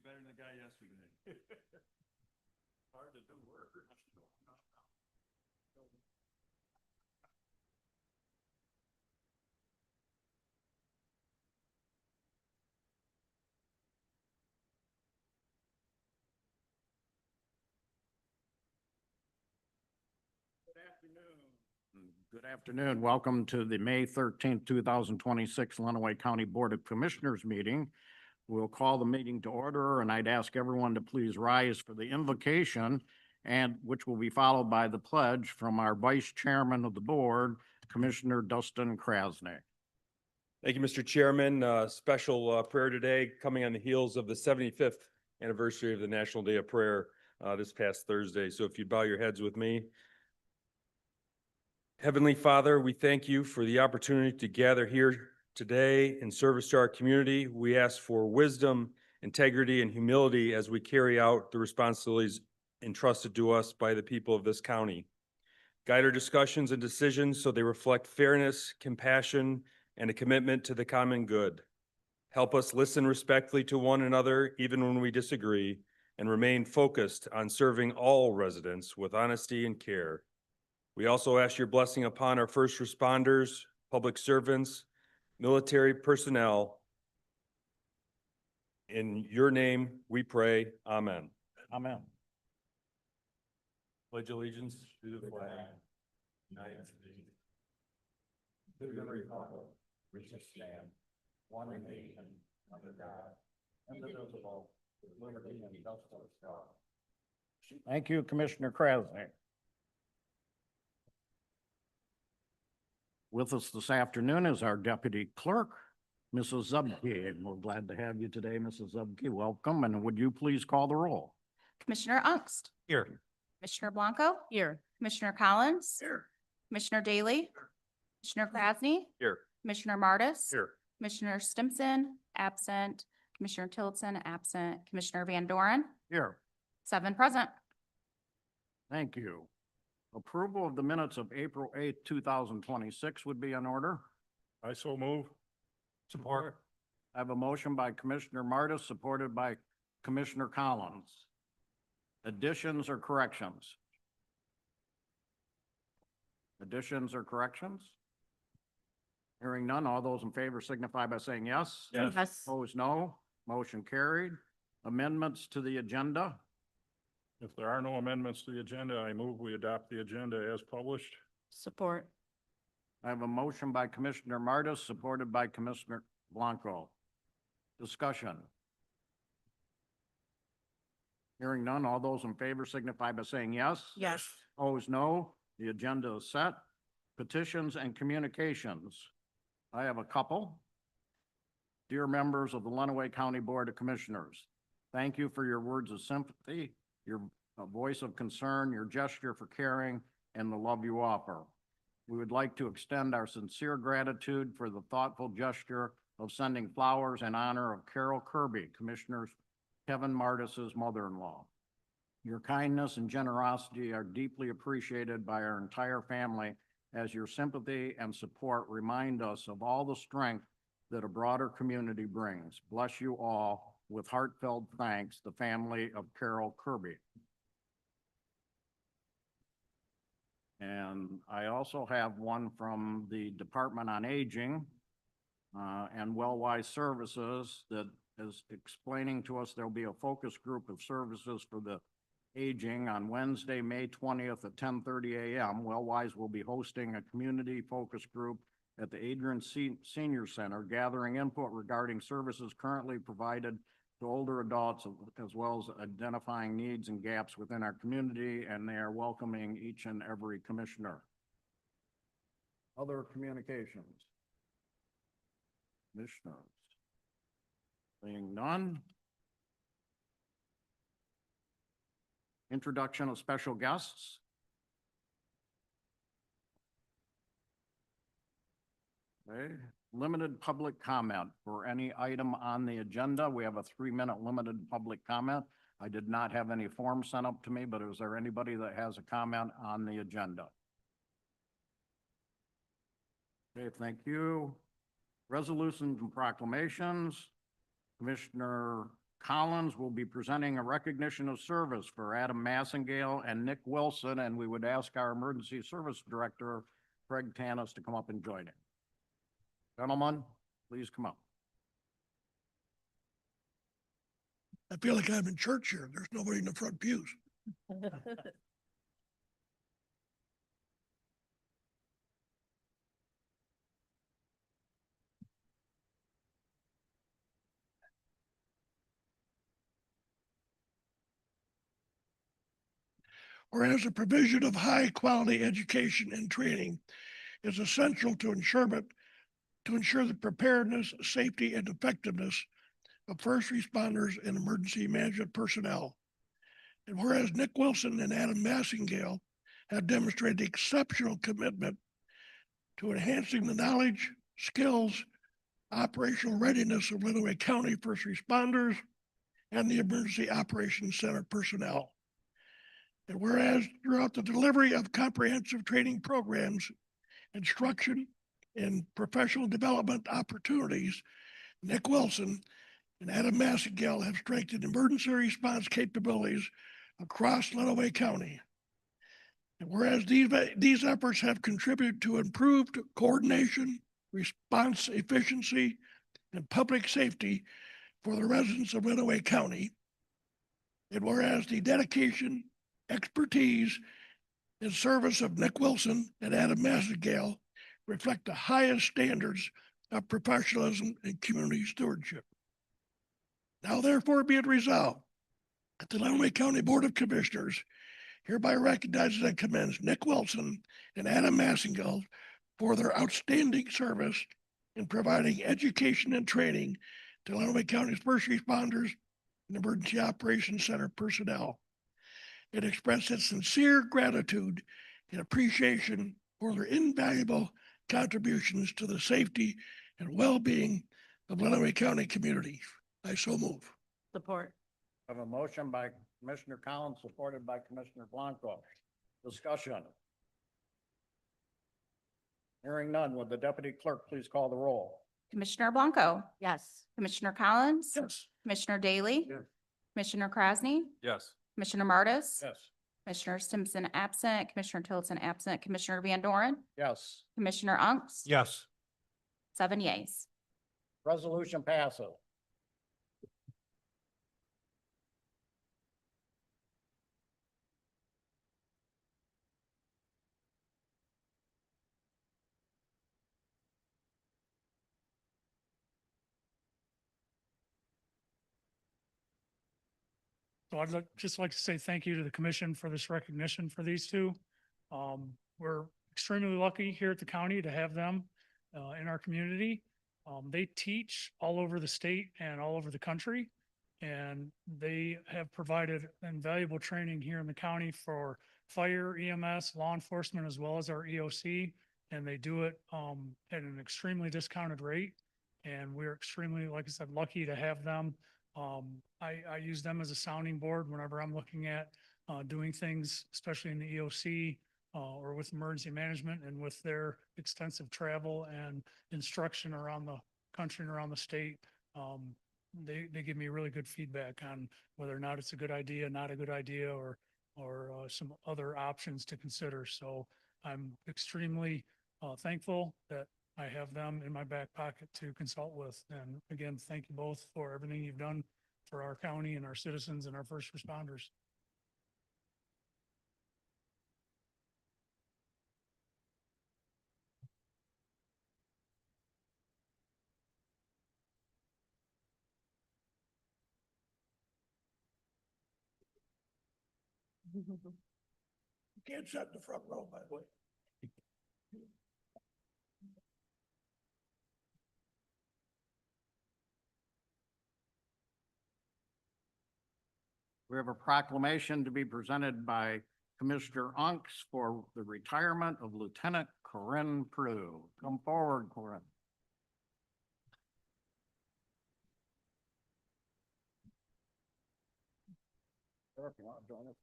better than the guy yesterday. Hard to do work. Good afternoon. Welcome to the May 13th, 2026 Lenawee County Board of Commissioners meeting. We'll call the meeting to order, and I'd ask everyone to please rise for the invocation, and which will be followed by the pledge from our Vice Chairman of the Board, Commissioner Dustin Krasny. Thank you, Mr. Chairman. Special prayer today, coming on the heels of the 75th anniversary of the National Day of Prayer this past Thursday. So if you'd bow your heads with me. Heavenly Father, we thank you for the opportunity to gather here today in service to our community. We ask for wisdom, integrity, and humility as we carry out the responsibilities entrusted to us by the people of this county. Guide our discussions and decisions so they reflect fairness, compassion, and a commitment to the common good. Help us listen respectfully to one another, even when we disagree, and remain focused on serving all residents with honesty and care. We also ask your blessing upon our first responders, public servants, military personnel. In your name, we pray. Amen. Amen. Pledge allegiance to the flag, United States, to the republic, which stands one nation under God, indivisible, with liberty and justice for all. Thank you, Commissioner Krasny. With us this afternoon is our Deputy Clerk, Mrs. Zubke, and we're glad to have you today, Mrs. Zubke. Welcome, and would you please call the roll? Commissioner Ungst, Here. Commissioner Blanco. Here. Commissioner Collins. Here. Commissioner Daly. Commissioner Krasny. Here. Commissioner Martis. Here. Commissioner Stimson, absent. Commissioner Tillotson, absent. Commissioner Van Doren, Here. 7 present. Thank you. Approval of the minutes of April 8th, 2026 would be in order. I so move. Support. I have a motion by Commissioner Martis, supported by Commissioner Collins. Additions or corrections? Additions or corrections? Hearing none, all those in favor signify by saying yes. Yes. Opposed, no. Motion carried. Amendments to the agenda. If there are no amendments to the agenda, I move we adopt the agenda as published. Support. I have a motion by Commissioner Martis, supported by Commissioner Blanco. Discussion. Hearing none, all those in favor signify by saying yes. Yes. Opposed, no. The agenda is set. Petitions and communications. I have a couple. Dear members of the Lenawee County Board of Commissioners, thank you for your words of sympathy, your voice of concern, your gesture for caring, and the love you offer. We would like to extend our sincere gratitude for the thoughtful gesture of sending flowers in honor of Carol Kirby, Commissioner Kevin Martis's mother-in-law. Your kindness and generosity are deeply appreciated by our entire family, as your sympathy and support remind us of all the strength that a broader community brings. Bless you all. With heartfelt thanks, the family of Carol Kirby. And I also have one from the Department on Aging and Wellwise Services that is explaining to us there'll be a focus group of services for the aging on Wednesday, May 20th at 10:30 a.m. Wellwise will be hosting a community focus group at the Adrian Senior Center, gathering input regarding services currently provided to older adults, as well as identifying needs and gaps within our community, and they are welcoming each and every commissioner. Other communications? Commissioners? Seeing none. Introduction of special guests. Okay, limited public comment for any item on the agenda. We have a 3-minute limited public comment. I did not have any form sent up to me, but is there anybody that has a comment on the agenda? Okay, thank you. Resolutions and proclamations. Commissioner Collins will be presenting a recognition of service for Adam Massengale and Nick Wilson, and we would ask our Emergency Service Director, Craig Tanis, to come up and join him. Gentlemen, please come up. I feel like I'm in church here. There's nobody in the front pews. Whereas the provision of high-quality education and training is essential to ensure the preparedness, safety, and effectiveness of first responders and emergency management personnel. And whereas Nick Wilson and Adam Massengale have demonstrated exceptional commitment to enhancing the knowledge, skills, operational readiness of Lenawee County first responders and the Emergency Operations Center personnel. And whereas throughout the delivery of comprehensive training programs, instruction, and professional development opportunities, Nick Wilson and Adam Massengale have strengthened emergency response capabilities across Lenawee County. And whereas these efforts have contributed to improved coordination, response efficiency, and public safety for the residents of Lenawee County, and whereas the dedication, expertise, and service of Nick Wilson and Adam Massengale reflect the highest standards of professionalism and community stewardship. Now therefore be it resolved that the Lenawee County Board of Commissioners hereby recognizes and commends Nick Wilson and Adam Massengale for their outstanding service in providing education and training to Lenawee County's first responders and Emergency Operations Center personnel. It expressed its sincere gratitude and appreciation for their invaluable contributions to the safety and well-being of Lenawee County community. I so move. Support. I have a motion by Commissioner Collins, supported by Commissioner Blanco. Discussion. Hearing none, would the deputy clerk please call the roll? Commissioner Blanco, Yes. Commissioner Collins, Yes. Commissioner Daly, Yes. Commissioner Krasny, Yes. Commissioner Martis, Yes. Commissioner Simpson absent, Commissioner Tillotson absent, Commissioner Van Doren, Yes. Commissioner Unks. Yes. 7 yeas. Resolution passes. So just like to say thank you to the commission for this recognition for these two. We're extremely lucky here at the county to have them in our community. They teach all over the state and all over the country. And they have provided invaluable training here in the county for fire, EMS, law enforcement, as well as our EOC. And they do it at an extremely discounted rate. And we're extremely, like I said, lucky to have them. I use them as a sounding board whenever I'm looking at doing things, especially in the EOC or with emergency management, and with their extensive travel and instruction around the country and around the state. They give me really good feedback on whether or not it's a good idea, not a good idea, or some other options to consider. So I'm extremely thankful that I have them in my back pocket to consult with. And again, thank you both for everything you've done for our county and our citizens and our first responders. You can't sit in the front row, by the way. We have a proclamation to be presented by Commissioner Unks for the retirement of Lieutenant Corinne Prue. Come forward, Corinne. Sure, if you want to join us.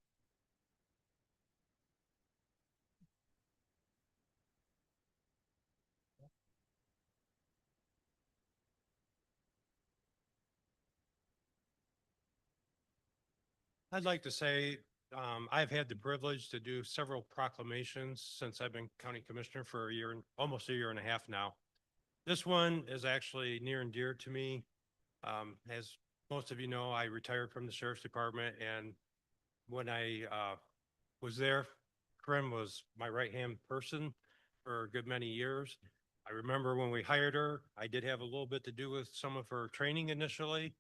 I'd like to say, I've had the privilege to do several proclamations since I've been county commissioner for a year, almost a year and a half now. This one is actually near and dear to me. As most of you know, I retired from the sheriff's department, and when I was there, Corinne was my right-hand person for a good many years. I remember when we hired her, I did have a little bit to do with some of her training initially.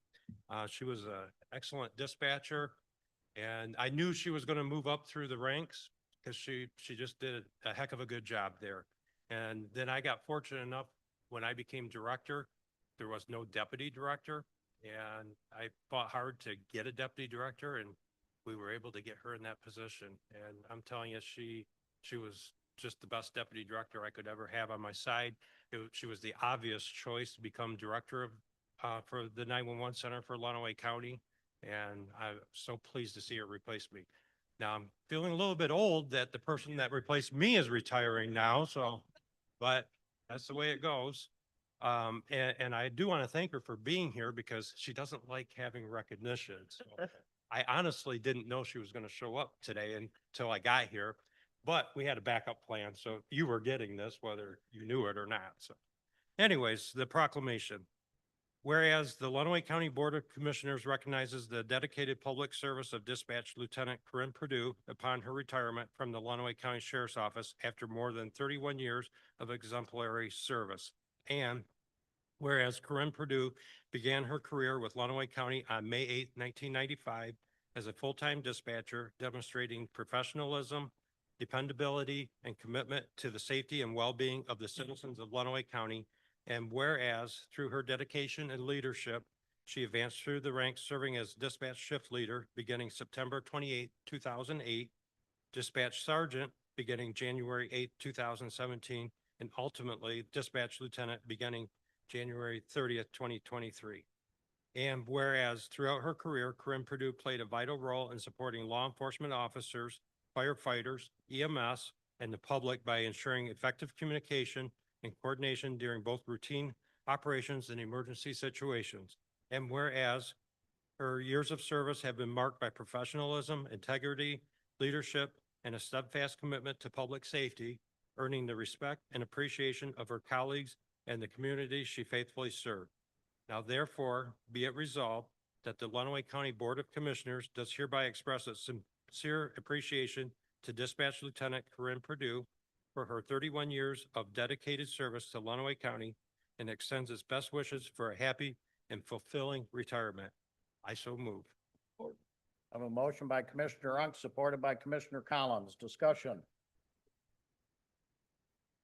She was an excellent dispatcher, and I knew she was going to move up through the ranks because she just did a heck of a good job there. And then I got fortunate enough when I became director, there was no deputy director, and I fought hard to get a deputy director, and we were able to get her in that position. And I'm telling you, she was just the best deputy director I could ever have on my side. She was the obvious choice to become director of for the 911 Center for Lenawee County, and I'm so pleased to see her replace me. Now I'm feeling a little bit old that the person that replaced me is retiring now, so, but that's the way it goes. And I do want to thank her for being here because she doesn't like having recognition. So I honestly didn't know she was going to show up today until I got here, but we had a backup plan. So you were getting this, whether you knew it or not. So anyways, the proclamation. Whereas the Lenawee County Board of Commissioners recognizes the dedicated public service of Dispatch Lieutenant Corinne Purdue upon her retirement from the Lenawee County Sheriff's Office after more than 31 years of exemplary service. And whereas Corinne Purdue began her career with Lenawee County on May 8, 1995 as a full-time dispatcher, demonstrating professionalism, dependability, and commitment to the safety and well-being of the citizens of Lenawee County. And whereas through her dedication and leadership, she advanced through the ranks serving as dispatch shift leader beginning September 28, 2008, dispatch sergeant beginning January 8, 2017, and ultimately dispatch lieutenant beginning January 30th, 2023. And whereas throughout her career, Corinne Purdue played a vital role in supporting law enforcement officers, firefighters, EMS, and the public by ensuring effective communication and coordination during both routine operations and emergency situations. And whereas her years of service have been marked by professionalism, integrity, leadership, and a steadfast commitment to public safety, earning the respect and appreciation of her colleagues and the community she faithfully served. Now therefore, be it resolved that the Lenawee County Board of Commissioners does hereby express its sincere appreciation to Dispatch Lieutenant Corinne Purdue for her 31 years of dedicated service to Lenawee County and extends its best wishes for a happy and fulfilling retirement. I so move. I have a motion by Commissioner Unk, supported by Commissioner Collins. Discussion.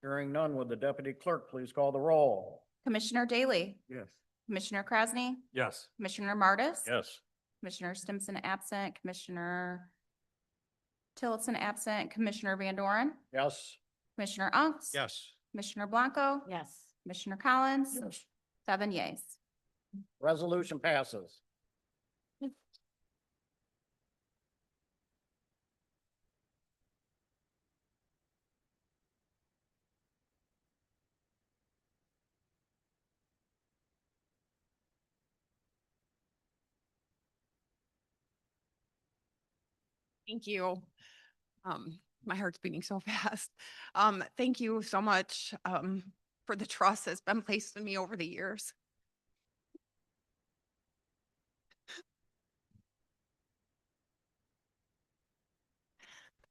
Hearing none, would the deputy clerk please call the roll? Commissioner Daly, Yes. Commissioner Krasny, Yes. Commissioner Martis. Yes. Commissioner Stimson absent, Commissioner Tillotson absent, Commissioner Van Doren, Yes. Commissioner Unks. Yes. Commissioner Blanco. Yes. Commissioner Collins. Yes. 7 yeas. Resolution passes. Thank you. My heart's beating so fast. Thank you so much, for the trust that's been placed in me over the years.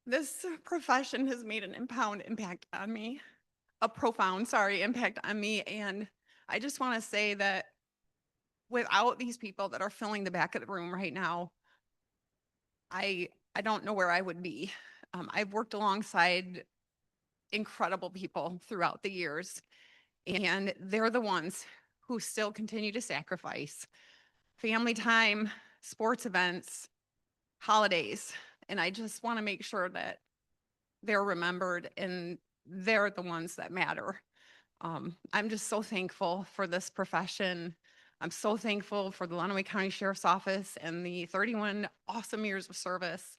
This profession has made an impact on me, a profound, impact on me. And I just want to say that without these people that are filling the back of the room right now, I don't know where I would be. I've worked alongside incredible people throughout the years, and they're the ones who still continue to sacrifice family time, sports events, holidays. And I just want to make sure that they're remembered and they're the ones that matter. I'm just so thankful for this profession. I'm so thankful for the Lenawee County Sheriff's Office and the 31 awesome years of service.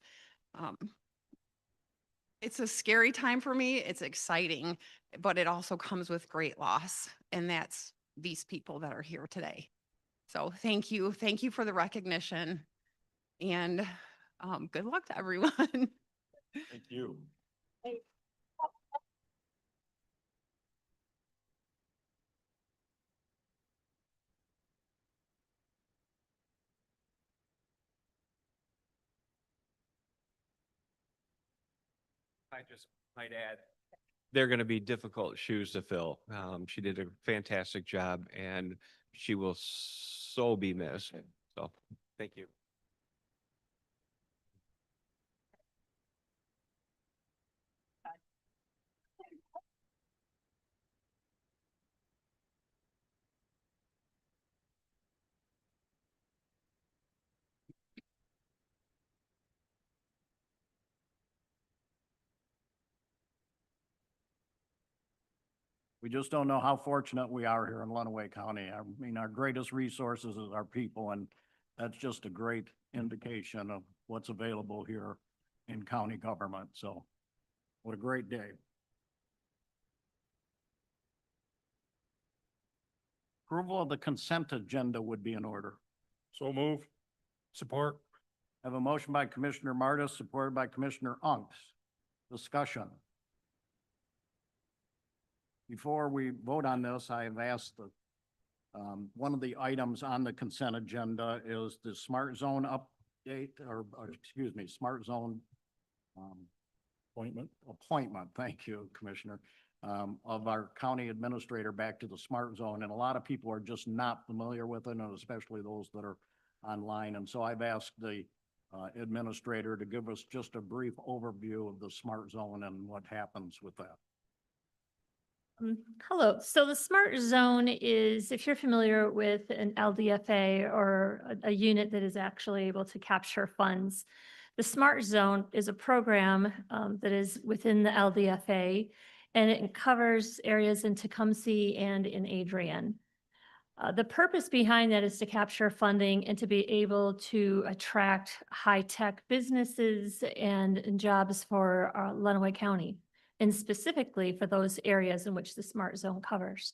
It's a scary time for me. It's exciting, but it also comes with great loss. And that's these people that are here today. So thank you. Thank you for the recognition. And Good luck to everyone. Thank you. I just might add, they're going to be difficult shoes to fill. She did a fantastic job and she will so be missed. So, thank you. We just don't know how fortunate we are here in Lenawee County. I mean, our greatest resources is our people, and that's just a great indication of what's available here in county government. So what a great day. Approval of the consent agenda would be in order. So move. Support. I have a motion by Commissioner Martis, supported by Commissioner Unks. Discussion. Before we vote on this, I have asked the, one of the items on the consent agenda is the Smart Zone update, or excuse me, Smart Zone Appointment. appointment, thank you, Commissioner, of our county administrator back to the Smart Zone. And a lot of people are just not familiar with it, and especially those that are online. And so I've asked the administrator to give us just a brief overview of the Smart Zone and what happens with that. Hello. So the Smart Zone is, if you're familiar with an LDFA or a unit that is actually able to capture funds, the Smart Zone is a program that is within the LDFA, and it covers areas in Tecumseh and in Adrian. The purpose behind that is to capture funding and to be able to attract high-tech businesses and jobs for Lenawee County, and specifically for those areas in which the Smart Zone covers.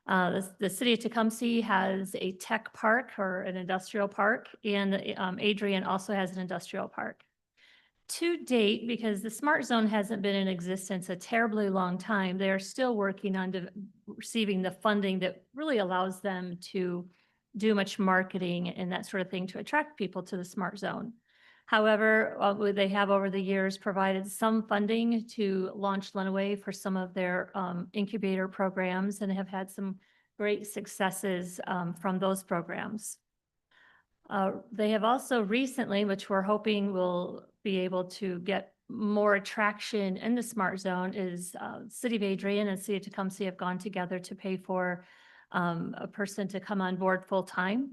The city of Tecumseh has a tech park or an industrial park, and Adrian also has an industrial park. To date, because the Smart Zone hasn't been in existence a terribly long time, they are still working on receiving the funding that really allows them to do much marketing and that sort of thing to attract people to the Smart Zone. However, they have over the years provided some funding to launch Lenawee for some of their incubator programs and have had some great successes from those programs. They have also recently, which we're hoping will be able to get more attraction in the Smart Zone, is City of Adrian and City of Tecumseh have gone together to pay for a person to come on board full-time.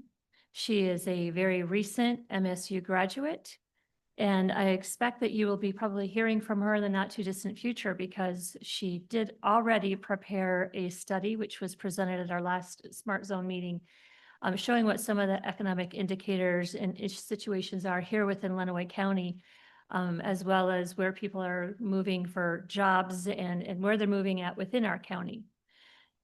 She is a very recent MSU graduate, and I expect that you will be probably hearing from her in the not too distant future because she did already prepare a study which was presented at our last Smart Zone meeting, showing what some of the economic indicators and situations are here within Lenawee County, as well as where people are moving for jobs and where they're moving at within our county.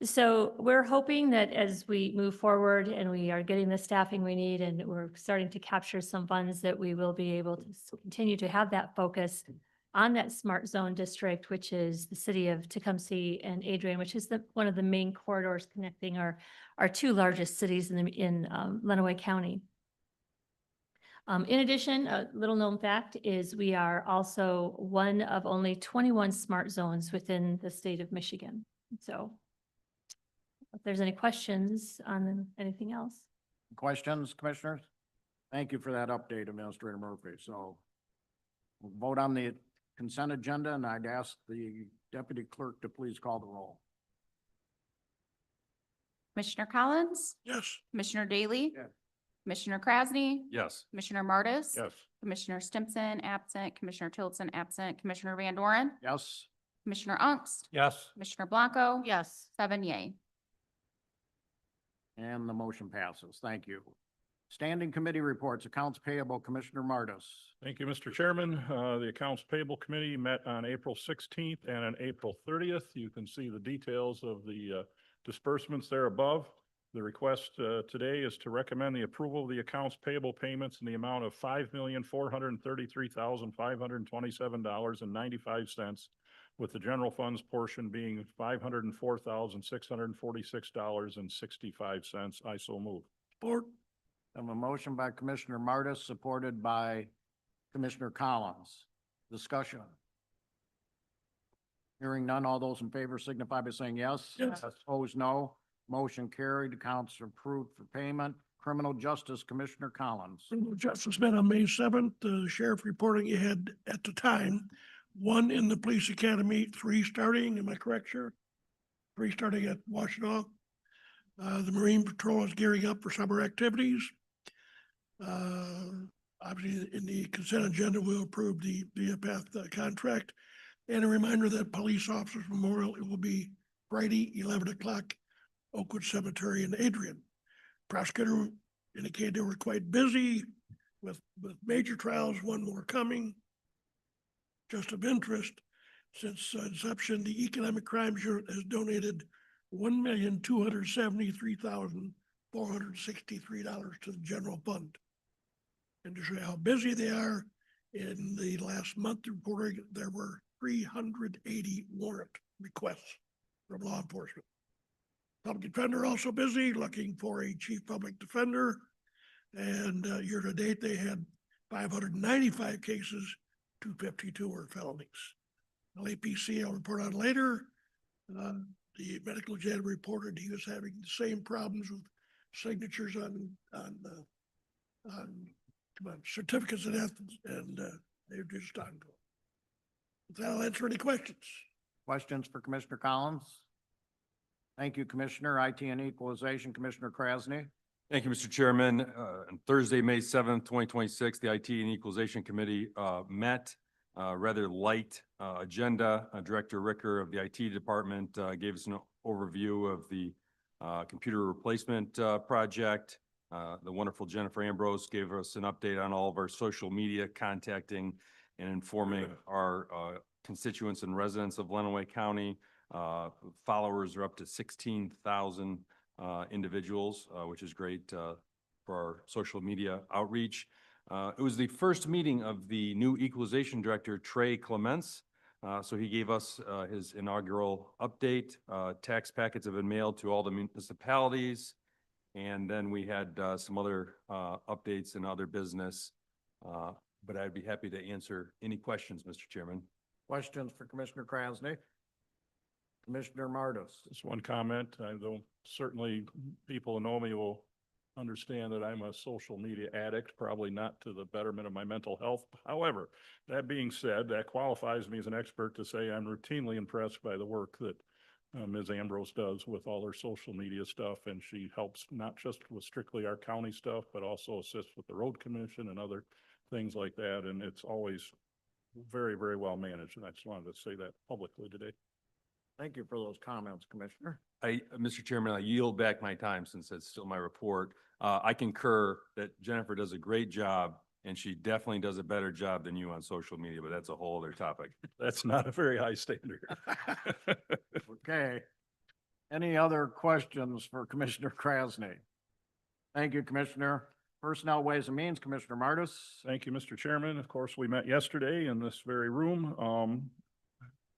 So we're hoping that as we move forward and we are getting the staffing we need and we're starting to capture some funds, that we will be able to continue to have that focus on that Smart Zone district, which is the city of Tecumseh and Adrian, which is one of the main corridors connecting our two largest cities in Lenawee County. In addition, a little known fact is we are also one of only 21 Smart Zones within the state of Michigan. So if there's any questions on anything else. Questions, commissioners? Thank you for that update, Administrator Murphy. So we'll vote on the consent agenda, and I'd ask the deputy clerk to please call the roll. Commissioner Collins, Yes. Commissioner Daly. Yes. Commissioner Krasny, Yes. Commissioner Martis. Yes. Commissioner Stimson, absent. Commissioner Tillotson, absent. Commissioner Van Doren, Yes, Commissioner Unks, Yes. Commissioner Blanco. Yes. 7 yea. and the motion passes. Thank you. Standing committee reports, accounts payable, Commissioner Martis. Thank you, Mr. Chairman. The Accounts Payable Committee met on April 16th and on April 30th. You can see the details of the disbursements there above. The request today is to recommend the approval of the accounts payable payments in the amount of $5,433,527.95, with the general funds portion being $504,646.65. I so move. Support. I have a motion by Commissioner Martis, supported by Commissioner Collins. Discussion. Hearing none, all those in favor signify by saying yes. Yes. Opposed, no. Motion carried. Accounts are approved for payment. Criminal Justice, Commissioner Collins. Criminal Justice met on May seventh. The sheriff reporting he had at the time, 1 in the police academy, 3 starting, am I correct, Sheriff? 3 starting at Washington. The Marine Patrol is gearing up for summer activities. Obviously, in the consent agenda, we'll approve the VFF contract. And a reminder that Police Officers Memorial, it will be Friday, 11 o'clock, Oakwood Cemetery in Adrian. Prosecutor indicated they were quite busy with major trials, one more coming. Just of interest, since inception, the Economic Crimes Unit has donated $1,273,463 to the general fund. And to show you how busy they are, in the last month reporting, there were 380 warrant requests from law enforcement. Public defender also busy looking for a chief public defender. And year to date, they had 595 cases, 252 were felonies. LAPC I'll report on later. The medical examiner reported he was having the same problems with signatures on certificates of death, and they're just ongoing. With that, I'll answer any questions. Questions for Commissioner Collins? Thank you, Commissioner. IT and Equalization, Commissioner Krasny. Thank you, Mr. Chairman. On Thursday, May 7th, 2026, the IT and Equalization Committee met. Rather light agenda. Director Ricker of the IT department gave us an overview of the computer replacement project. The wonderful Jennifer Ambrose gave us an update on all of our social media contacting and informing our constituents and residents of Lenawee County. Followers are up to 16,000 individuals, which is great for our social media outreach. It was the first meeting of the new Equalization Director, Trey Clements. So he gave us his inaugural update. Tax packets have been mailed to all the municipalities. And then we had some other updates and other business. But I'd be happy to answer any questions, Mr. Chairman. Questions for Commissioner Krasny? Commissioner Martis. Just one comment. I don't, certainly people who know me will understand that I'm a social media addict, probably not to the betterment of my mental health. However, that being said, that qualifies me as an expert to say I'm routinely impressed by the work that Ms. Ambrose does with all her social media stuff, and she helps not just with strictly our county stuff, but also assists with the road commission and other things like that. And it's always very, very well managed. And I just wanted to say that publicly today. Thank you for those comments, Commissioner. Mr. Chairman, I yield back my time since it's still my report. I concur that Jennifer does a great job, and she definitely does a better job than you on social media, but that's a whole other topic. That's not a very high standard. Okay. Any other questions for Commissioner Krasny? Thank you, Commissioner. Personnel, Ways and Means, Commissioner Martis. Thank you, Mr. Chairman. Of course, we met yesterday in this very room.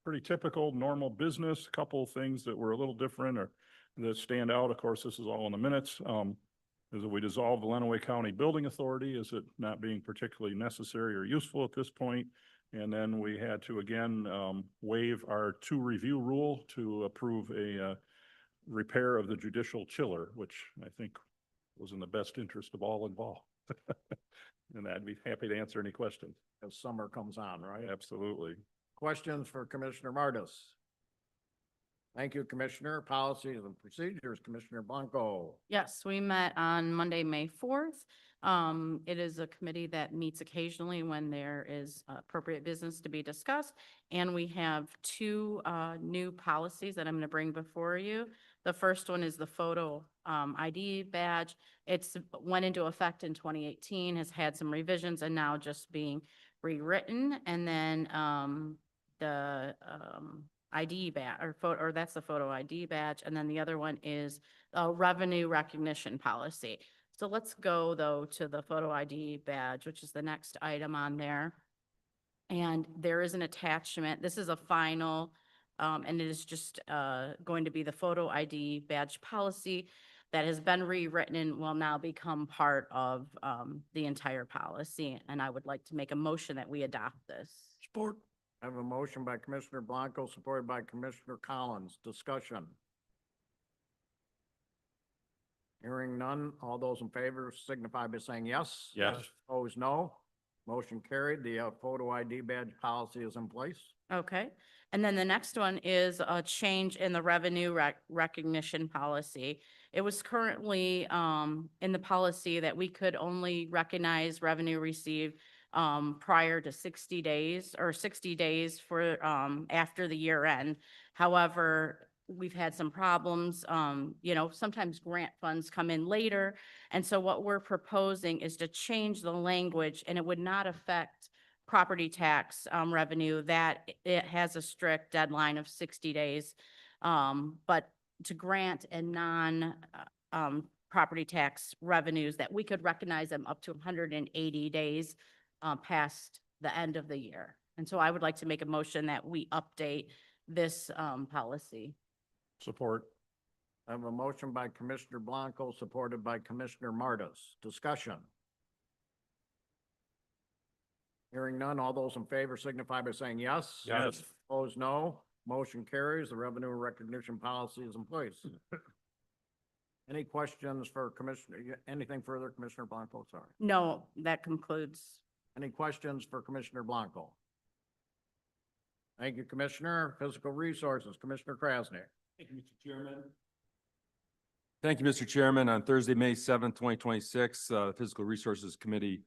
Pretty typical, normal business. A couple of things that were a little different or that stand out. Of course, this is all in the minutes. Is that we dissolved the Lenawee County Building Authority. Is it not being particularly necessary or useful at this point? And then we had to again waive our 2 review rule to approve a repair of the judicial chiller, which I think was in the best interest of all involved. And I'd be happy to answer any questions. As summer comes on, right? Absolutely. Questions for Commissioner Martis? Thank you, Commissioner. Policies and Procedures, Commissioner Blanco. Yes, we met on Monday, May 4th. It is a committee that meets occasionally when there is appropriate business to be discussed. And we have 2 new policies that I'm going to bring before you. The first one is the photo ID badge. It's went into effect in 2018, has had some revisions and now just being rewritten. And then the ID badge or photo, or that's the photo ID badge. And then the other one is a revenue recognition policy. So let's go though to the photo ID badge, which is the next item on there. And there is an attachment. This is a final, and it is just, going to be the photo ID badge policy that has been rewritten and will now become part of, the entire policy. And I would like to make a motion that we adopt this. Support. I have a motion by Commissioner Blanco, supported by Commissioner Collins. Discussion. Hearing none. All those in favor signify by saying yes. Yes. Opposed, no. Motion carried. The photo ID badge policy is in place. Okay, and then the next one is a change in the revenue recognition policy. It was currently in the policy that we could only recognize revenue received prior to 60 days or 60 days for after the year end. However, we've had some problems, sometimes grant funds come in later. And so what we're proposing is to change the language, and it would not affect property tax revenue, that it has a strict deadline of 60 days. But to grant a property tax revenues, that we could recognize them up to 180 days past the end of the year. And so I would like to make a motion that we update this policy. Support. I have a motion by Commissioner Blanco, supported by Commissioner Martis. Discussion. Hearing none. All those in favor signify by saying yes. Yes. Opposed, no. Motion carries. The revenue recognition policy is in place. Any questions for Commissioner, anything further, Commissioner Blanco? Sorry. No, that concludes. Any questions for Commissioner Blanco? Thank you, Commissioner. Physical Resources, Commissioner Krasnick. Thank you, Mr. Chairman. Thank you, Mr. Chairman. On Thursday, May 7th, 2026, the Physical Resources Committee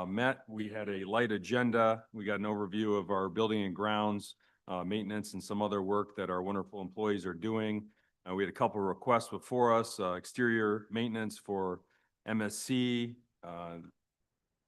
met. We had a light agenda. We got an overview of our building and grounds, maintenance, and some other work that our wonderful employees are doing. We had a couple of requests before us, exterior maintenance for MSC.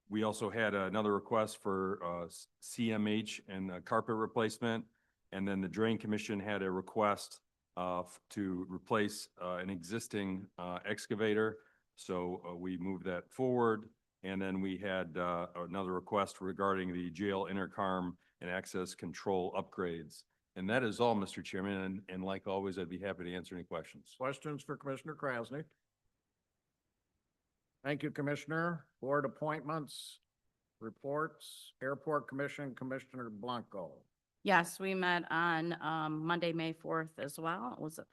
We also had another request for CMH and carpet replacement. And then the Drain Commission had a request to replace an existing excavator. So we moved that forward. And then we had another request regarding the jail intercom and access control upgrades. And that is all, Mr. Chairman. And like always, I'd be happy to answer any questions. Questions for Commissioner Krasnick? Thank you, Commissioner. Board appointments, reports, Airport Commission, Commissioner Blanco. Yes, we met on Monday, May 4th as well. It was a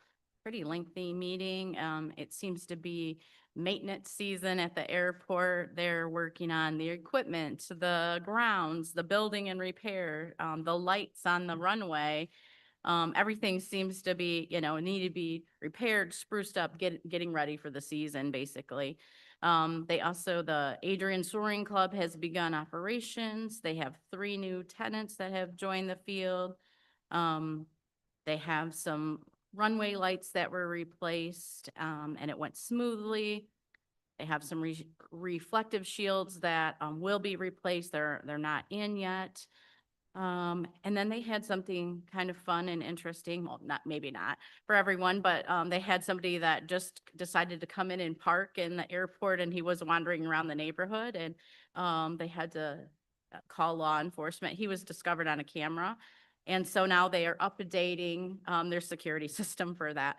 pretty lengthy meeting. It seems to be maintenance season at the airport. They're working on the equipment, the grounds, the building and repair, the lights on the runway. Everything seems to be, need to be repaired, spruced up, getting ready for the season, basically. The Adrian Soaring Club has begun operations. They have 3 new tenants that have joined the field. They have some runway lights that were replaced, and it went smoothly. They have some reflective shields that will be replaced. They're not in yet. And then they had something kind of fun and interesting. Well, maybe not for everyone, but they had somebody that just decided to come in and park in the airport, and he was wandering around the neighborhood, and they had to call law enforcement. He was discovered on a camera. And so now they are updating their security system for that.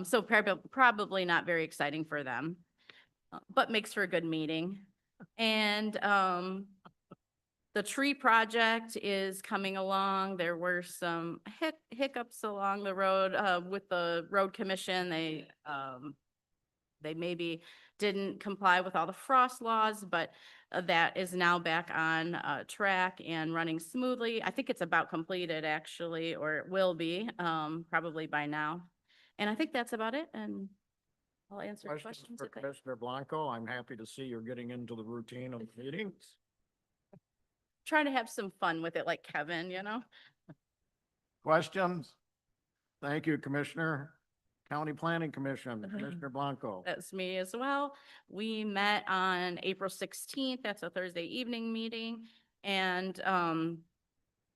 So probably not very exciting for them, but makes for a good meeting. And the tree project is coming along. There were some hiccups along the road with the road commission. They maybe didn't comply with all the frost laws, but that is now back on track and running smoothly. I think it's about completed actually, or it will be probably by now. And I think that's about it. And I'll answer questions. For Commissioner Blanco. I'm happy to see you're getting into the routine of meetings. Trying to have some fun with it like Kevin, Questions? Thank you, Commissioner. County Planning Commission, Commissioner Blanco. That's me as well. We met on April 16th. That's a Thursday evening meeting. And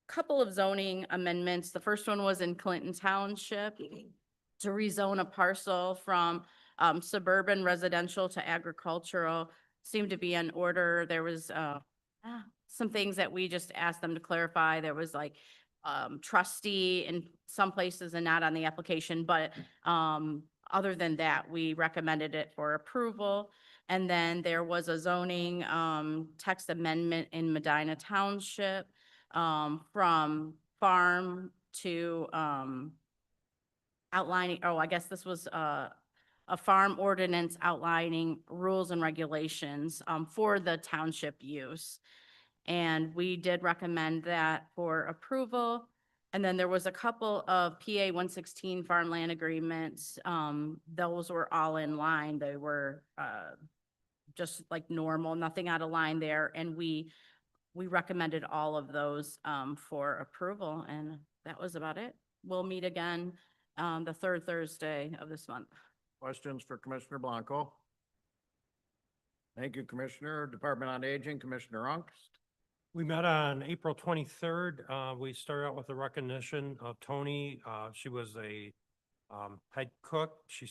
couple of zoning amendments. The first one was in Clinton Township to rezone a parcel from suburban residential to agricultural. Seemed to be in order. There was some things that we just asked them to clarify. There was like trustee in some places and not on the application, but other than that, we recommended it for approval. And then there was a zoning text amendment in Medina Township from farm to outlining, I guess this was a farm ordinance outlining rules and regulations for the township use. And we did recommend that for approval. And then there was a couple of PA 116 farmland agreements. Those were all in line. They were just like normal, nothing out of line there. And we recommended all of those for approval, and that was about it. We'll meet again the third Thursday of this month. Questions for Commissioner Blanco? Thank you, Commissioner. Department on Aging, Commissioner Ungst. We met on April 23rd. We started out with the recognition of Tony. She was a head cook. She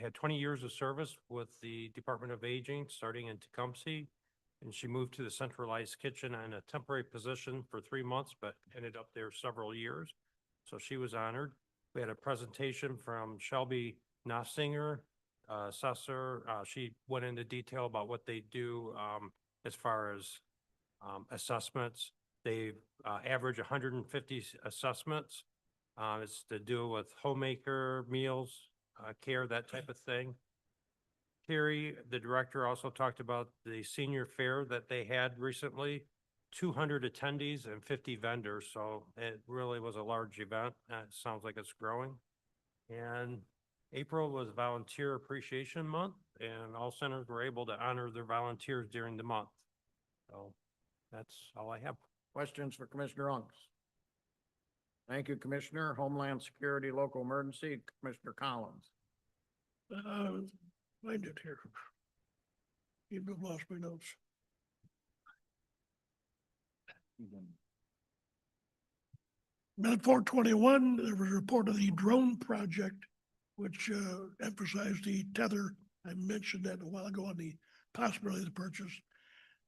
had 20 years of service with the Department of Aging, starting in Tecumseh. And she moved to the centralized kitchen in a temporary position for 3 months, but ended up there several years. So she was honored. We had a presentation from Shelby Nossinger, assessor. She went into detail about what they do as far as assessments. They average 150 assessments. It's to do with homemaker meals, care, that type of thing. Terry, the director, also talked about the senior fair that they had recently, 200 attendees and 50 vendors. So it really was a large event. It sounds like it's growing. And April was Volunteer Appreciation Month, and all centers were able to honor their volunteers during the month. So that's all I have. Questions for Commissioner Ungst? Thank you, Commissioner. Homeland Security, Local Emergency, Commissioner Collins. Find it here. You've lost my notes. Minute 421, there was a report of the drone project, which emphasized the tether. I mentioned that a while ago on the possibility of the purchase.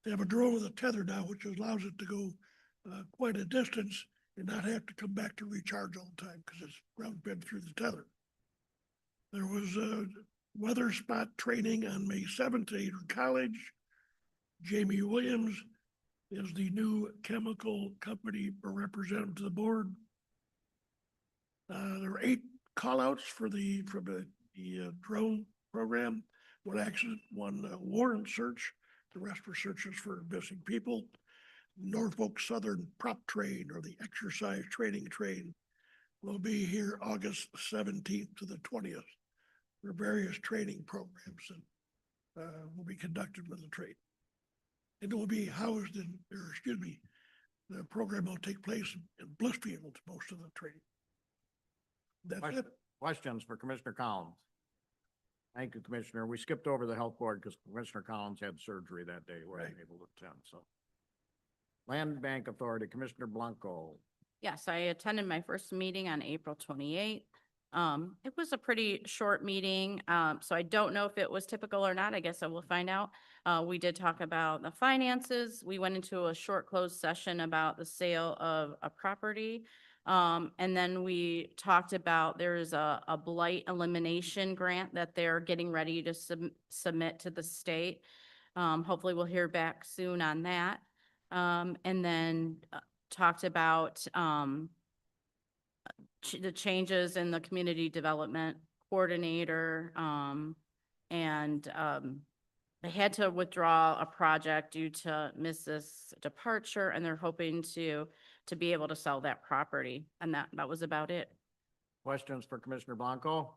They have a drone with a tether now, which allows it to go quite a distance and not have to come back to recharge all the time because it's ground fed through the tether. There was a weather spot training on May 7th at Adrian College. Jamie Williams is the new chemical company representative to the board. There were 8 callouts from the drone program. One accident, one warrant search. The rest were searches for missing people. Norfolk Southern Prop Train, or the Exercise Training Train, will be here August 17th to the 20th for various training programs that will be conducted with the train. It will be housed in, or excuse me, the program will take place in Blissfield, most of the training. That's it. Questions for Commissioner Collins? Thank you, Commissioner. We skipped over the health board because Commissioner Collins had surgery that day. We're Right. unable to attend, so. Land Bank Authority, Commissioner Blanco. Yes, I attended my first meeting on April 28th. It was a pretty short meeting, so I don't know if it was typical or not. I guess I will find out. We did talk about the finances. We went into a short closed session about the sale of a property. And then we talked about there's a blight elimination grant that they're getting ready to submit to the state. Hopefully we'll hear back soon on that. And then talked about the changes in the community development coordinator. And they had to withdraw a project due to Mrs. departure, and they're hoping to be able to sell that property. And that was about it. Questions for Commissioner Blanco?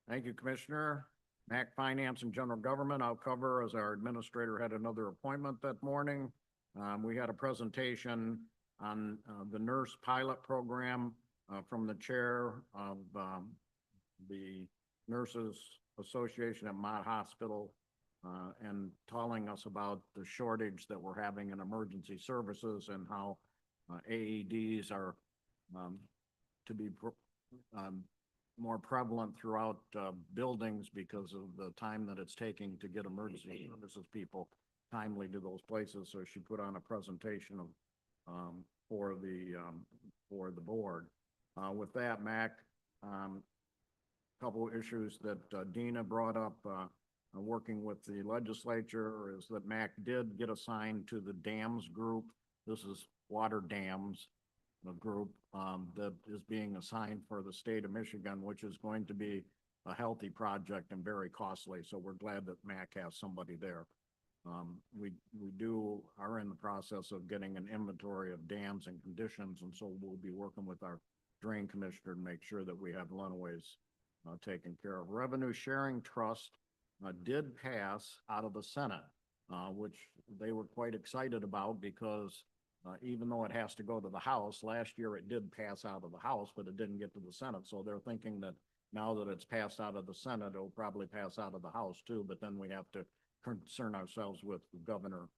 Thank you, Commissioner. MAC Finance and General Government, I'll cover as our administrator had another appointment that morning. We had a presentation on the nurse pilot program from the chair of the Nurses Association at Mott Hospital and telling us about the shortage that we're having in emergency services and how AEDs are to be more prevalent throughout buildings because of the time that it's taking to get emergency services people timely to those places. So she put on a presentation of for the board. With that, Mac, couple of issues that Dina brought up, working with the legislature, is that MAC did get assigned to the dams group. This is water dams, the group that is being assigned for the state of Michigan, which is going to be a healthy project and very costly. So we're glad that MAC has somebody there. We are in the process of getting an inventory of dams and conditions, and so we'll be working with our drain commissioner to make sure that we have Lenaways taken care of. Revenue sharing trust did pass out of the Senate, which they were quite excited about because even though it has to go to the House, last year it did pass out of the House, but it didn't get to the Senate. So they're thinking that now that it's passed out of the Senate, it'll probably pass out of the House too, but then we have to concern ourselves with the governor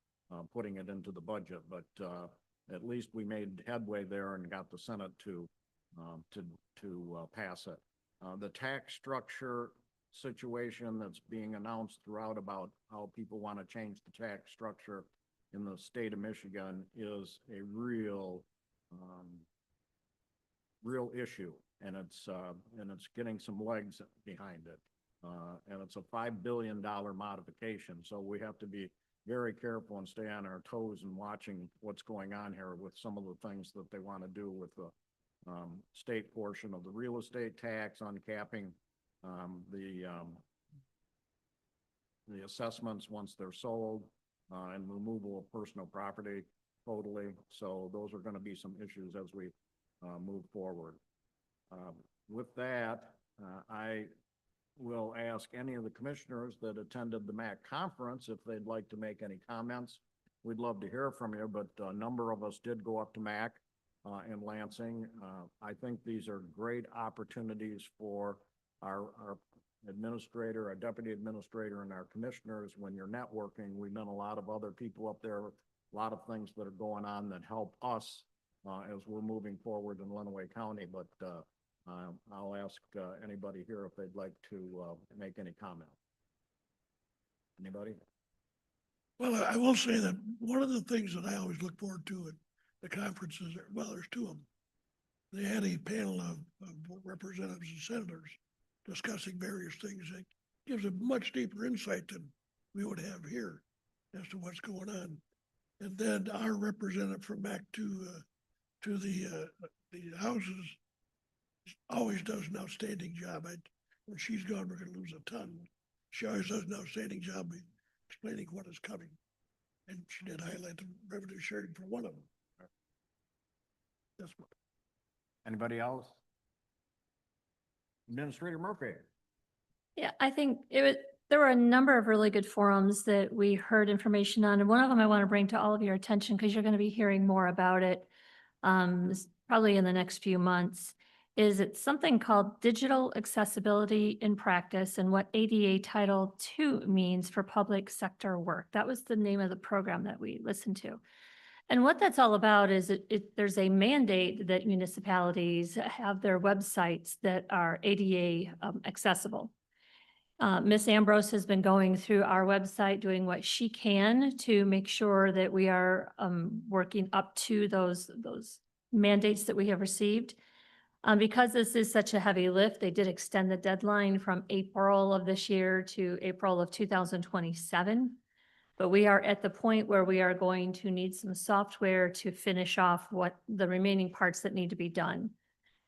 putting it into the budget. But at least we made headway there and got the Senate to pass it. The tax structure situation that's being announced throughout about how people want to change the tax structure in the state of Michigan is a real issue, and it's getting some legs behind it. And it's a $5 billion modification. So we have to be very careful and stay on our toes and watching what's going on here with some of the things that they want to do with the state portion of the real estate tax, uncapping the assessments once they're sold, and removal of personal property totally. So those are going to be some issues as we move forward. With that, I will ask any of the commissioners that attended the MAC conference if they'd like to make any comments. We'd love to hear from you, but a number of us did go up to MAC in Lansing. I think these are great opportunities for our administrator, our deputy administrator, and our commissioners. When you're networking, we've met a lot of other people up there, a lot of things that are going on that help us as we're moving forward in Lenawee County. But I'll ask anybody here if they'd like to make any comment. Anybody? Well, I will say that one of the things that I always look forward to at the conferences, well, there's two of them. They had a panel of representatives and senators discussing various things that gives a much deeper insight than we would have here as to what's going on. And then our representative from back to the houses always does an outstanding job. When she's gone, we're going to lose a ton. She always does an outstanding job explaining what is coming. And she did highlight the revenue sharing for one of them. That's what. Anybody else? Administrator Murphy. Yeah, I think there were a number of really good forums that we heard information on. And one of them I want to bring to all of your attention because you're going to be hearing more about it probably in the next few months. It's something called Digital Accessibility in Practice and what ADA Title II means for public sector work. That was the name of the program that we listened to. And what that's all about is there's a mandate that municipalities have their websites that are ADA accessible. Ms. Ambrose has been going through our website, doing what she can to make sure that we are working up to those mandates that we have received. Because this is such a heavy lift, they did extend the deadline from April of this year to April of 2027. But we are at the point where we are going to need some software to finish off what the remaining parts that need to be done.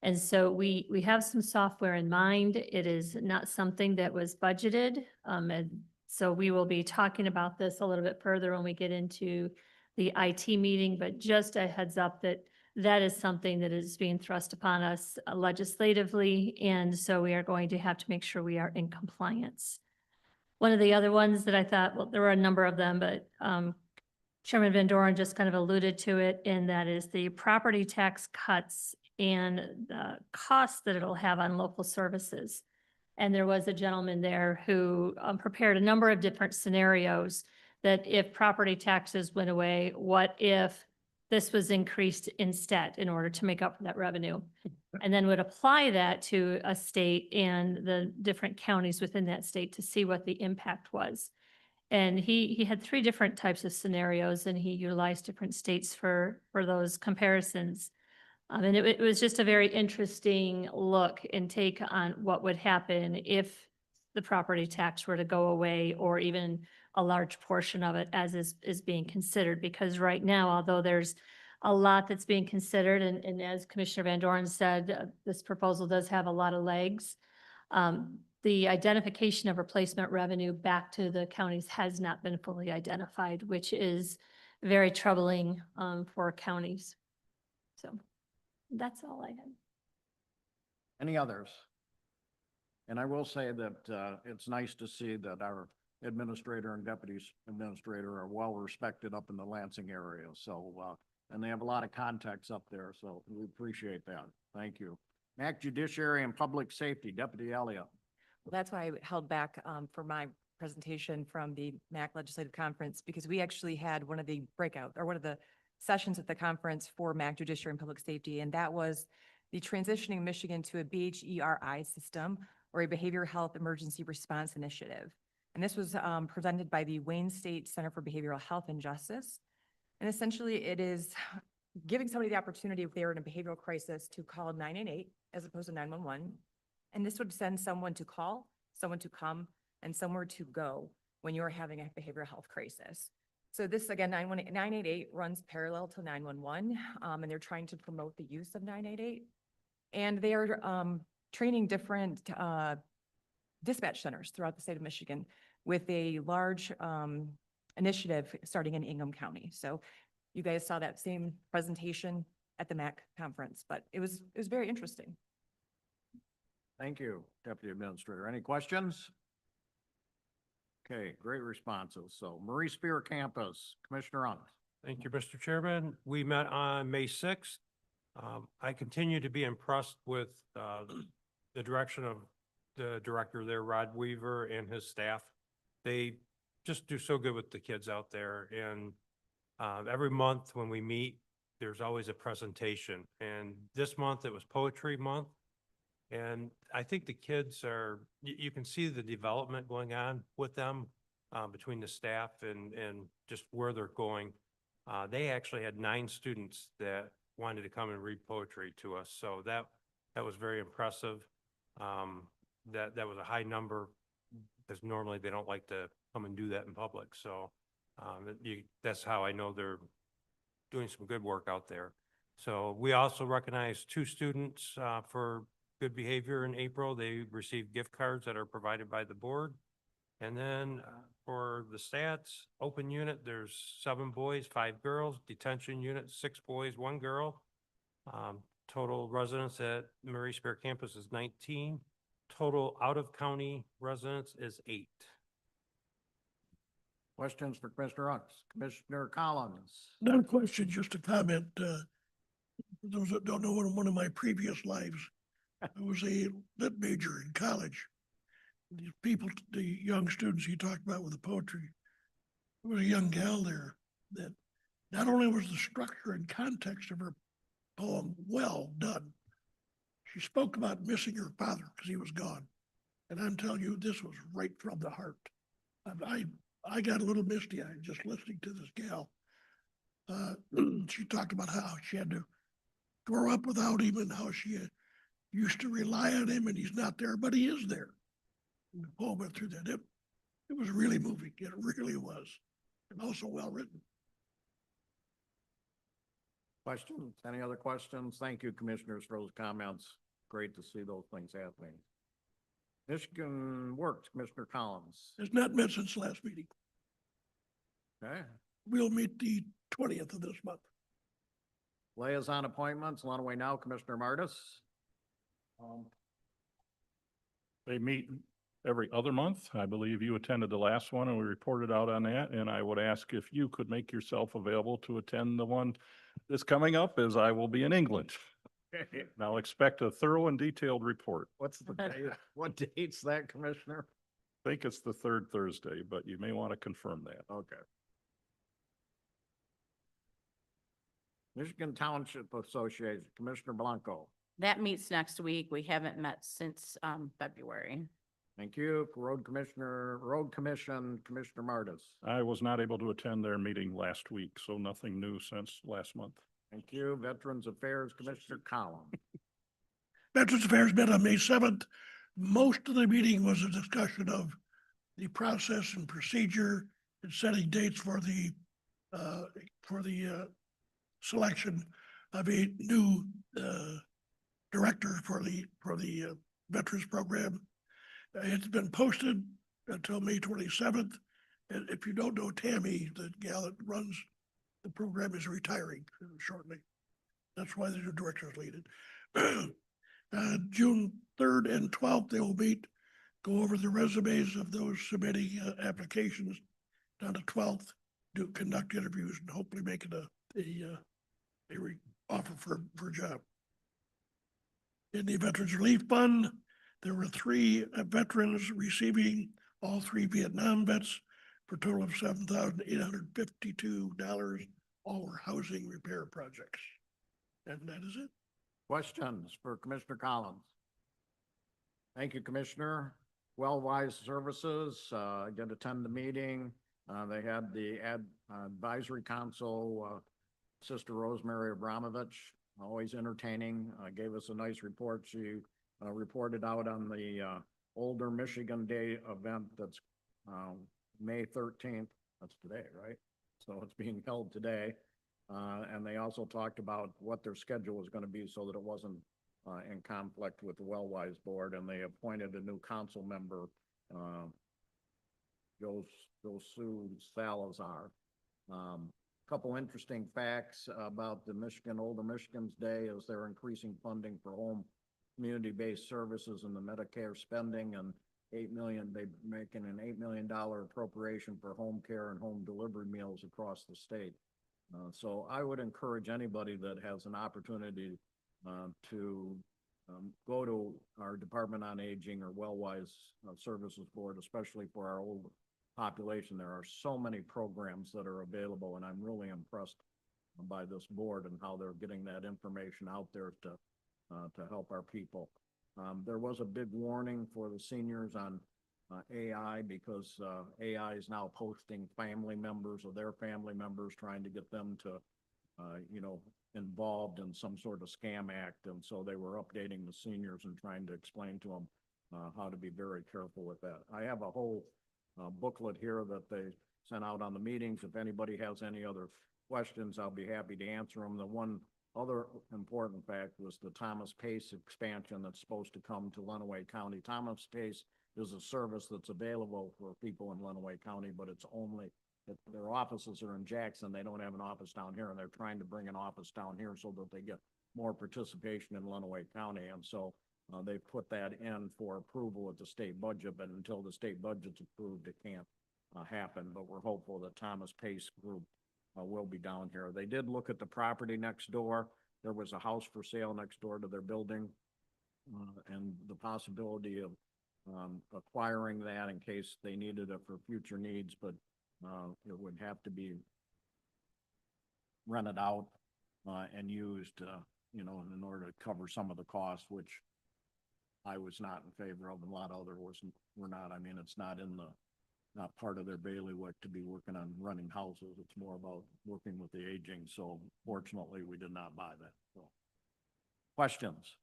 And so we have some software in mind. It is not something that was budgeted. And so we will be talking about this a little bit further when we get into the IT meeting, but just a heads up that is something that is being thrust upon us legislatively. And so we are going to have to make sure we are in compliance. One of the other ones that I thought, well, there were a number of them, but Chairman Van Doren just kind of alluded to it, and that is the property tax cuts and the costs that it'll have on local services. And there was a gentleman there who prepared a number of different scenarios that if property taxes went away, what if this was increased instead in order to make up for that revenue. And then would apply that to a state and the different counties within that state to see what the impact was. And he had 3 different types of scenarios and he utilized different states for those comparisons. And it was just a very interesting look and take on what would happen if the property tax were to go away or even a large portion of it as is being considered. Because right now, although there's a lot that's being considered, and as Commissioner Van Doren said, this proposal does have a lot of legs. The identification of replacement revenue back to the counties has not been fully identified, which is very troubling for counties. So that's all I had. Any others? And I will say that it's nice to see that our administrator and deputy administrator are well respected up in the Lansing area. So, and they have a lot of contacts up there, so we appreciate that. Thank you. MAC Judiciary and Public Safety, Deputy Elliott. Well, that's why I held back for my presentation from the MAC Legislative Conference, because we actually had one of the sessions at the conference for MAC Judiciary and Public Safety, and that was the transitioning Michigan to a BHERI system, or a Behavioral Health Emergency Response Initiative. And this was presented by the Wayne State Center for Behavioral Health and Justice. And essentially it is giving somebody the opportunity, if they're in a behavioral crisis, to call 988 as opposed to 911. And this would send someone to call, someone to come, and somewhere to go when you're having a behavioral health crisis. So this, again, 988 runs parallel to 911, and they're trying to promote the use of 988. And they are training different dispatch centers throughout the state of Michigan with a large initiative starting in Ingham County. So you guys saw that same presentation at the MAC conference, but it was very interesting. Thank you, Deputy Administrator. Any questions? Okay, great responses. So Marie Spear Campus, Commissioner Ung. Thank you, Mr. Chairman. We met on May 6th. I continue to be impressed with the direction of the director there, Rod Weaver, and his staff. They just do so good with the kids out there. And every month when we meet, there's always a presentation. And this month it was Poetry Month. And I think the kids are, you can see the development going on with them between the staff and just where they're going. They actually had 9 students that wanted to come and read poetry to us. So that was very impressive. That was a high number because normally they don't like to come and do that in public. So that's how I know they're doing some good work out there. So we also recognize 2 students for good behavior in April. They received gift cards that are provided by the board. And then for the stats, open unit, there's 7 boys, 5 girls. Detention unit, 6 boys, 1 girl. Total residents at Marie Spear Campus is 19. Total out-of-county residents is 8. Questions for Commissioner Ung? Commissioner Collins. Not a question, just a comment. Those that don't know, in one of my previous lives, I was a lit major in college. The people, the young students you talked about with the poetry, there was a young gal there that not only was the structure and context of her poem well done, she spoke about missing her father because he was gone. And I'm telling you, this was right from the heart. I got a little misty-eyed just listening to this gal. She talked about how she had to grow up without him and how she used to rely on him and he's not there, but he is there. And the poem went through that. It was really moving. It really was. And also well written. Questions? Any other questions? Thank you, Commissioners, for those comments. Great to see those things happening. Michigan Works, Commissioner Collins. Has not met since last meeting. Okay. We'll meet the 20th of this month. Liaison appointments, Lunaway Now, Commissioner Martis. They meet every other month. I believe you attended the last one and we reported out on that. And I would ask if you could make yourself available to attend the one that's coming up, as I will be in England. And I'll expect a thorough and detailed report. What's the date? What date's that, Commissioner? I think it's the 3rd Thursday, but you may want to confirm that. Okay. Michigan Township Association, Commissioner Blanco. That meets next week. We haven't met since, February. Thank you. For Road Commission, Commissioner Martis. I was not able to attend their meeting last week, so nothing new since last month. Thank you. Veterans Affairs, Commissioner Collins. Veterans Affairs met on May 7th. Most of the meeting was a discussion of the process and procedure and setting dates for the selection of a new director for the Veterans Program. It's been posted until May 27th. And if you don't know Tammy, the gal that runs the program, is retiring shortly. That's why the new director is leading. June 3rd and 12th, they will meet, go over the resumes of those submitting applications. On the 12th, conduct interviews and hopefully make it a offer for a job. In the Veterans Relief Fund, there were 3 veterans receiving, all 3 Vietnam vets, for a total of $7,852, all were housing repair projects. And that is it. Questions for Commissioner Collins? Thank you, Commissioner. Wellwise Services, did attend the meeting. They had the advisory council, Sister Rosemary Abramovich, always entertaining, gave us a nice report. She reported out on the Older Michigan Day event that's May 13th. That's today, right? So it's being held today. And they also talked about what their schedule was going to be so that it wasn't in conflict with the Wellwise Board. And they appointed a new council member, Josu Salazar. Couple interesting facts about the Older Michigan's Day is they're increasing funding for home community-based services and the Medicare spending, and they're making an $8 million appropriation for home care and home delivery meals across the state. So I would encourage anybody that has an opportunity to go to our Department on Aging or Wellwise Services Board, especially for our old population. There are so many programs that are available, and I'm really impressed by this board and how they're getting that information out there to help our people. There was a big warning for the seniors on AI because AI is now posting family members of their family members, trying to get them to, involved in some sort of scam act. And so they were updating the seniors and trying to explain to them how to be very careful with that. I have a whole booklet here that they sent out on the meetings. If anybody has any other questions, I'll be happy to answer them. The one other important fact was the Thomas Pace expansion that's supposed to come to Lenawee County. Thomas Pace is a service that's available for people in Lenawee County, but it's only, their offices are in Jackson. They don't have an office down here, and they're trying to bring an office down here so that they get more participation in Lenawee County. And so they put that in for approval at the state budget, but until the state budget's approved, it can't happen. But we're hopeful that Thomas Pace Group will be down here. They did look at the property next door. There was a house for sale next door to their building, and the possibility of acquiring that in case they needed it for future needs, but it would have to be rented out and used, in order to cover some of the costs, which I was not in favor of, and a lot of others were not. I mean, it's not part of their bailiwick to be working on running houses. It's more about working with the aging. So fortunately, we did not buy that. So, questions?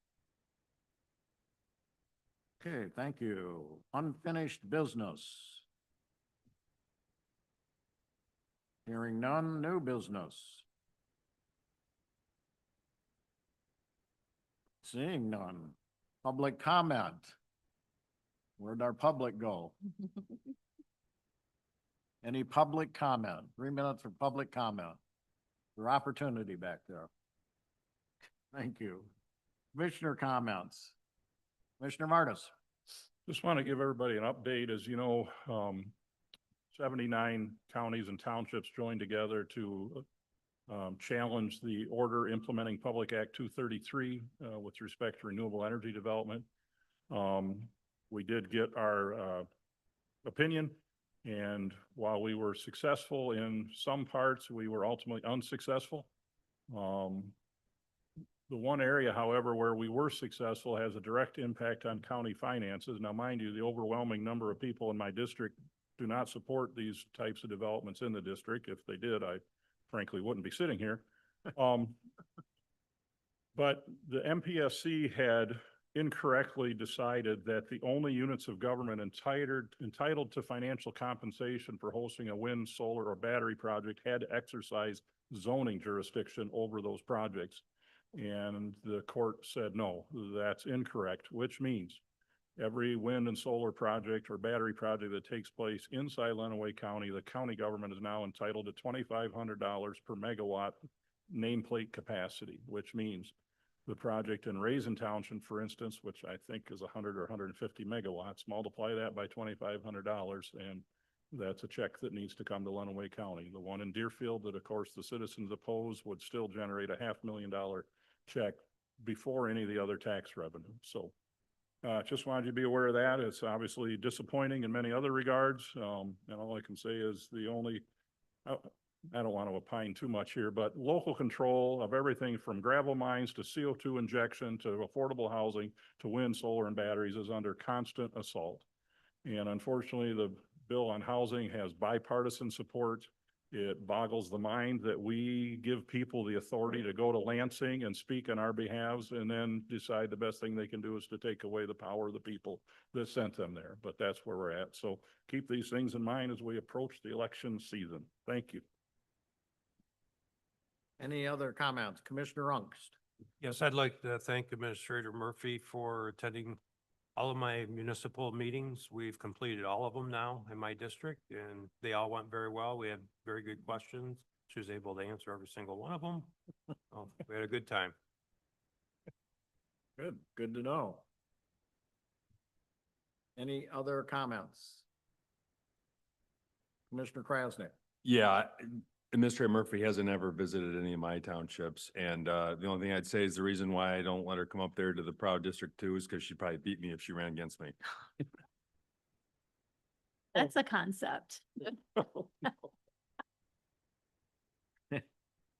Okay, thank you. Unfinished business. Hearing none, new business. Seeing none. Public comment. Where'd our public go? Any public comment? 3 minutes for public comment. Your opportunity back there. Thank you. Commissioner comments. Commissioner Martis. Just want to give everybody an update. As you know, 79 counties and townships joined together to challenge the order implementing Public Act 233 with respect to renewable energy development. We did get our opinion, and while we were successful in some parts, we were ultimately unsuccessful. The one area, however, where we were successful has a direct impact on county finances. Now, mind you, the overwhelming number of people in my district do not support these types of developments in the district. If they did, I frankly wouldn't be sitting here. But the MPSC had incorrectly decided that the only units of government entitled to financial compensation for hosting a wind, solar, or battery project had to exercise zoning jurisdiction over those projects. And the court said, no, that's incorrect, which means every wind and solar project or battery project that takes place inside Lenawee County, the county government is now entitled to $2,500 per megawatt nameplate capacity, which means the project in Raisin Township, for instance, which I think is 100 or 150 megawatts, multiply that by $2,500, and that's a check that needs to come to Lenawee County. The one in Deerfield that, of course, the citizens oppose would still generate a $500,000 check before any of the other tax revenue. So just wanted you to be aware of that. It's obviously disappointing in many other regards. And all I can say is I don't want to opine too much here, but local control of everything from gravel mines to CO2 injection to affordable housing to wind, solar, and batteries is under constant assault. And unfortunately, the bill on housing has bipartisan support. It boggles the mind that we give people the authority to go to Lansing and speak on our behalves and then decide the best thing they can do is to take away the power of the people that sent them there. But that's where we're at. So keep these things in mind as we approach the election season. Thank you. Any other comments? Commissioner Ungst? Yes, I'd like to thank Administrator Murphy for attending all of my municipal meetings. We've completed all of them now in my district and they all went very well. We had very good questions. She was able to answer every single one of them. Oh, we had a good time. Good to know. Any other comments? Commissioner Krasnick? Yeah, Administrator Murphy hasn't ever visited any of my townships, and the only thing I'd say is the reason why I don't let her come up there to the Proud District 2 is because she'd probably beat me if she ran against me. That's a concept.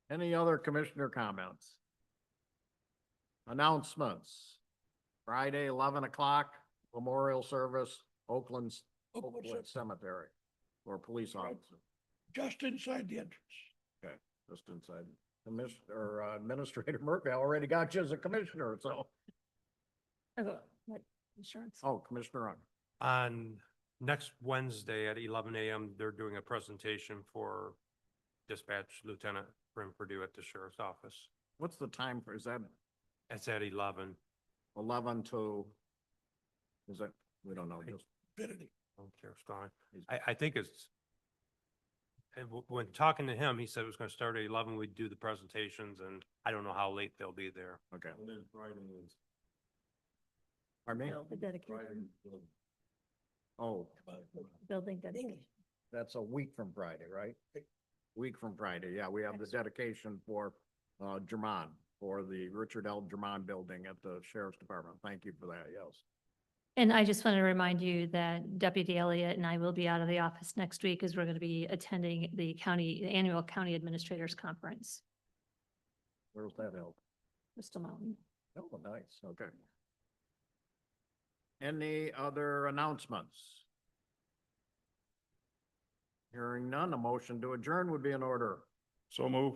Any other commissioner comments? Announcements. Friday, 11 o'clock, memorial service, Oakland Cemetery for police officers. Just inside the entrance. Okay, just inside. Administrator Murphy, I already got you as a commissioner, so. What insurance? Oh, Commissioner Ung. On next Wednesday at 11 a.m., they're doing a presentation for Dispatch Lieutenant Bryn Purdue at the Sheriff's Office. What's the time for, is that It's at 11. 11 to, is that, we don't know, just, Infinity. Sheriff's gone. I think it's, and when talking to him, he said it was gonna start at 11. We'd do the presentations and I don't know how late they'll be there. okay. Pardon me? The dedication, Oh, building dedication. that's a week from Friday, right? Week from Friday, yeah, we have the dedication for, Germán, for the Richard L. Germán building at the Sheriff's Department. Thank you for that, yes. And I just want to remind you that Deputy Elliott and I will be out of the office next week as we're going to be attending the annual County Administrators Conference. Where's that held? Bristol Mountain. Oh, nice, okay. Any other announcements? Hearing none, a motion to adjourn would be in order. So move.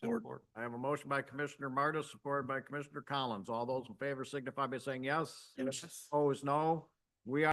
Support. I have a motion by Commissioner Martis, supported by Commissioner Collins. All those in favor signify by saying yes. Yes. Opposed, no. We are.